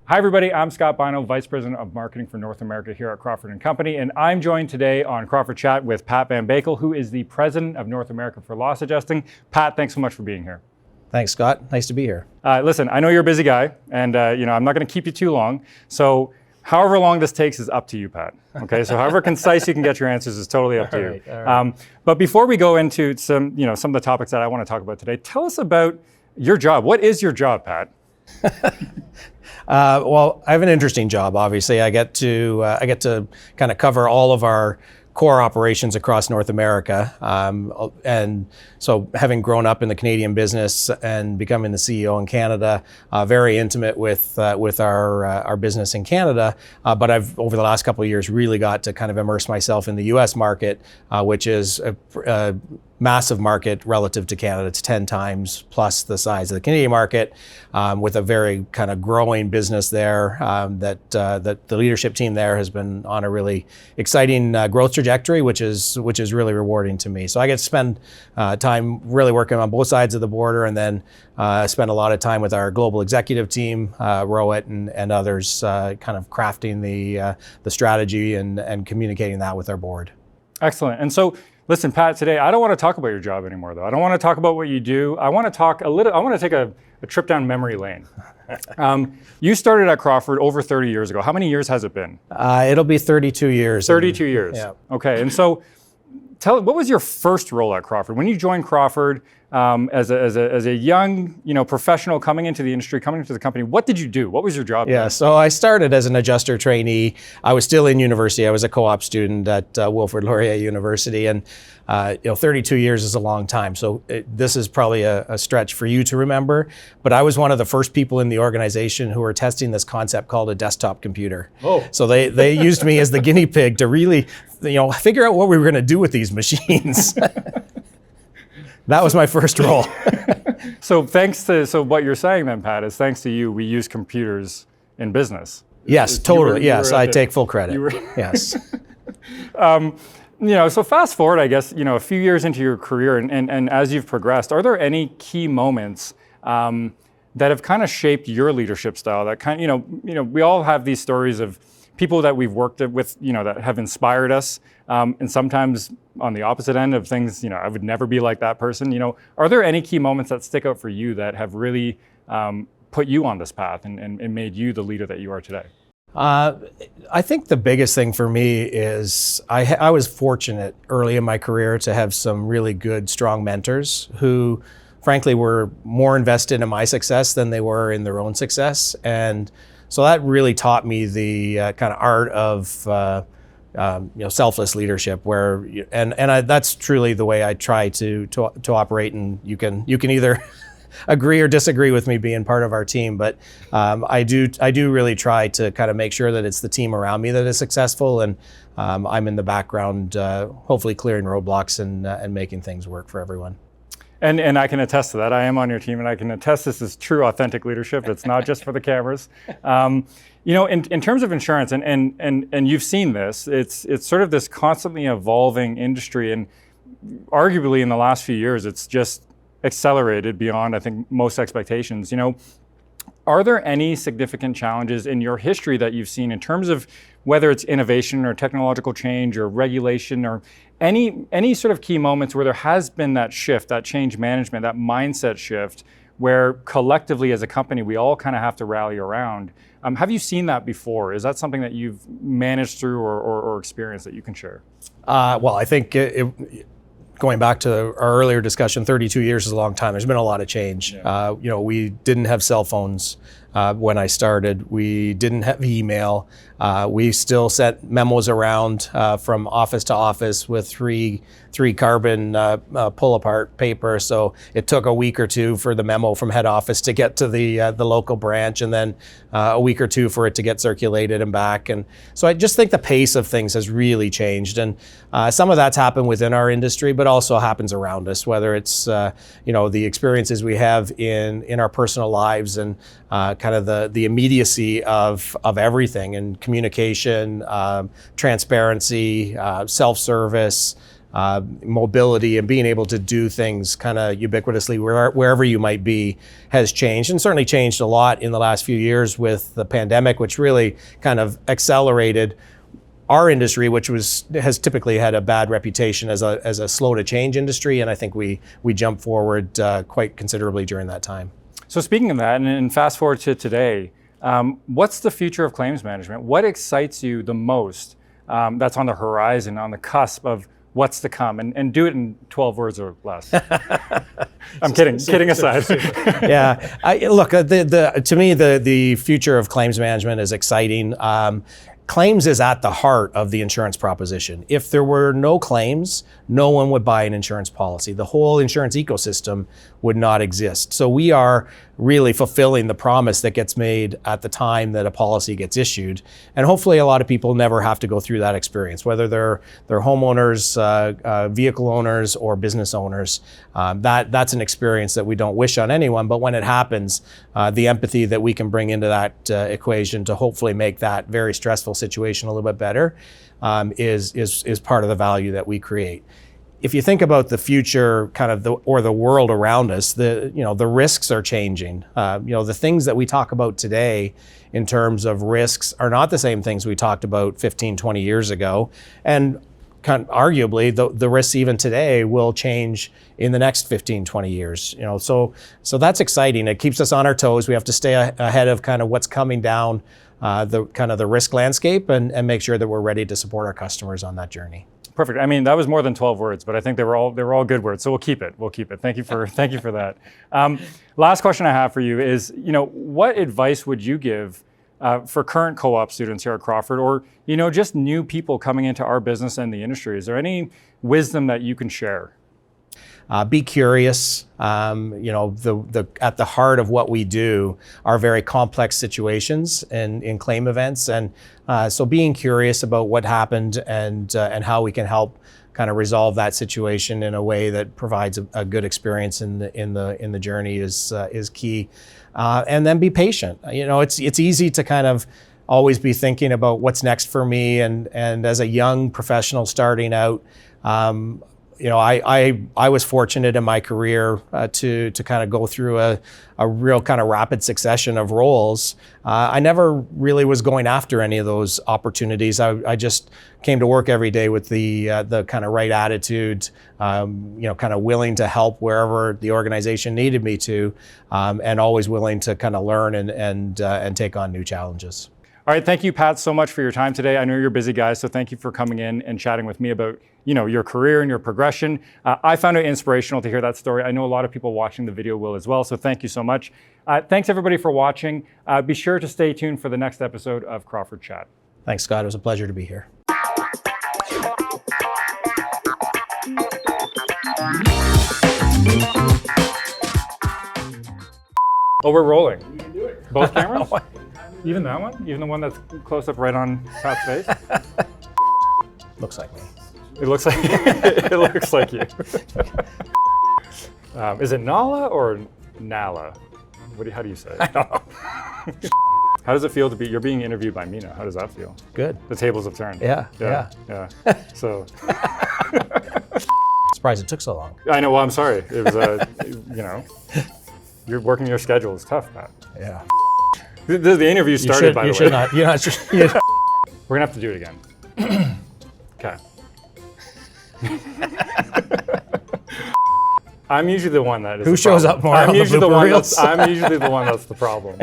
Hi everybody, I'm Scott Bino, Vice President of Marketing for North America here at Crawford & Company, and I'm joined today on Crawford Chat with Pat Van Bakel, who is the President of North America for Loss Adjusting. Pat, thanks so much for being here. Thanks, Scott. Nice to be here. Listen, I know you're a busy guy, and I'm not going to keep you too long, so however long this takes is up to you, Pat. Okay, so however concise you can get your answers is totally up to you. All right. But before we go into some of the topics that I want to talk about today, tell us about your job. What is your job, Pat? Well, I have an interesting job. Obviously, I get to kind of cover all of our core operations across North America, and so having grown up in the Canadian business and becoming the CEO in Canada, very intimate with our business in Canada. But I've over the last couple of years really got to kind of immerse myself in the U.S. market, which is a massive market relative to Canada. It's 10 times plus the size of the Canadian market, with a very kind of growing business there that the leadership team there has been on a really exciting growth trajectory, which is really rewarding to me. So I get to spend time really working on both sides of the border, and then spend a lot of time with our global executive team, Rowett and others, kind of crafting the strategy and communicating that with our board. Excellent. And so, listen, Pat, today I don't want to talk about your job anymore, though. I don't want to talk about what you do. I want to talk a little. I want to take a trip down memory lane. You started at Crawford over 30 years ago. How many years has it been? It'll be 32 years. 32 years. Yeah. Okay. And so, what was your first role at Crawford when you joined Crawford as a young professional coming into the industry, coming into the company? What did you do? What was your job? Yeah. So I started as an adjuster trainee. I was still in university. I was a co-op student at Wilfrid Laurier University, and 32 years is a long time. So this is probably a stretch for you to remember, but I was one of the first people in the organization who were testing this concept called a desktop computer. Oh. So they used me as the guinea pig to really figure out what we were going to do with these machines. That was my first role. So what you're saying then, Pat, is thanks to you, we use computers in business. Yes, totally. Yes, I take full credit. Yes. So fast forward, I guess, a few years into your career and as you've progressed, are there any key moments that have kind of shaped your leadership style that we all have these stories of people that we've worked with, that have inspired us, and sometimes on the opposite end of things, I would never be like that person. Are there any key moments that stick out for you that have really put you on this path and made you the leader that you are today? I think the biggest thing for me is I was fortunate early in my career to have some really good, strong mentors who, frankly, were more invested in my success than they were in their own success. And so that really taught me the kind of art of selfless leadership, that's truly the way I try to operate. And you can either agree or disagree with me being part of our team, but I do really try to kind of make sure that it's the team around me that is successful, and I'm in the background, hopefully clearing roadblocks and making things work for everyone. And I can attest to that. I am on your team, and I can attest this is true, authentic leadership. It's not just for the cameras. In terms of insurance, and you've seen this, it's sort of this constantly evolving industry, and arguably in the last few years, it's just accelerated beyond, I think, most expectations. Are there any significant challenges in your history that you've seen in terms of whether it's innovation or technological change or regulation or any sort of key moments where there has been that shift, that change management, that mindset shift, where collectively as a company, we all kind of have to rally around? Have you seen that before? Is that something that you've managed through or experienced that you can share? Well, I think going back to our earlier discussion, 32 years is a long time. There's been a lot of change. Yeah. We didn't have cell phones when I started. We didn't have email. We still sent memos around from office to office with three carbon pull apart paper. So it took a week or two for the memo from head office to get to the local branch, and then a week or two for it to get circulated and back. And so I just think the pace of things has really changed. And some of that's happened within our industry, but also happens around us, whether it's the experiences we have in our personal lives and kind of the immediacy of everything, and communication, transparency, self-service, mobility and being able to do things kind of ubiquitously wherever you might be has changed, and certainly changed a lot in the last few years with the pandemic, which really kind of accelerated our industry, which has typically had a bad reputation as a slow to change industry, and I think we jumped forward quite considerably during that time. So speaking of that, and fast forward to today, what's the future of claims management? What excites you the most that's on the horizon, on the cusp of what's to come? And do it in 12 words or less. I'm kidding. Kidding aside. Yeah, look, to me, the future of claims management is exciting. Claims is at the heart of the insurance proposition. If there were no claims, no one would buy an insurance policy. The whole insurance ecosystem would not exist. So we are really fulfilling the promise that gets made at the time that a policy gets issued. And hopefully a lot of people never have to go through that experience, whether they're homeowners, vehicle owners, or business owners. That's an experience that we don't wish on anyone, but when it happens, the empathy that we can bring into that equation to hopefully make that very stressful situation a little bit better is part of the value that we create. If you think about the future, kind of the world around us, the risks are changing. The things that we talk about today in terms of risks are not the same things we talked about 15, 20 years ago, and arguably the risks even today will change in the next 15, 20 years. So that's exciting. It keeps us on our toes. We have to stay ahead of kind of what's coming down the risk landscape and make sure that we're ready to support our customers on that journey. Perfect. I mean, that was more than 12 words, but I think they were all good words. So we'll keep it. Thank you for that. Last question I have for you is, what advice would you give for current co-op students here at Crawford, or just new people coming into our business and the industry? Is there any wisdom that you can share? Be curious. At the heart of what we do are very complex situations in claim events, and so being curious about what happened and how we can help kind of resolve that situation in a way that provides a good experience in the journey is key. And then be patient. It's easy to kind of always be thinking about what's next for me, and as a young professional starting out. I was fortunate in my career to kind of go through a real kind of rapid succession of roles. I never really was going after any of those opportunities. I just came to work every day with the kind of right attitude, kind of willing to help wherever the organization needed me to, and always willing to kind of learn and take on new challenges. All right, thank you, Pat, so much for your time today. I know you're busy, guys, so thank you for coming in and chatting with me about your career and your progression. I found it inspirational to hear that story. I know a lot of people watching the video will as well, so thank you so much. Thanks, everybody, for watching. Be sure to stay tuned for the next episode of Crawford Chat. Thanks, Scott. It was a pleasure to be here. Oh, we're rolling. You can do it. Both cameras? Even that one? Even the one that's close up right on Pat's face? Looks like me. It looks like it looks like you. Is it Nala or Nala? How do you say it? I don't know. How does it feel to be? You're being interviewed by Mina. How does that feel? Good. The tables have turned. Yeah. So. Surprised it took so long. I know. Well, I'm sorry. It was you're working your schedule is tough, Pat. Yeah. The interview started, by the way. You should not. You're not. We're gonna have to do it again. Okay. I'm usually the one that is. Who shows up more? I'm usually the one that's the problem.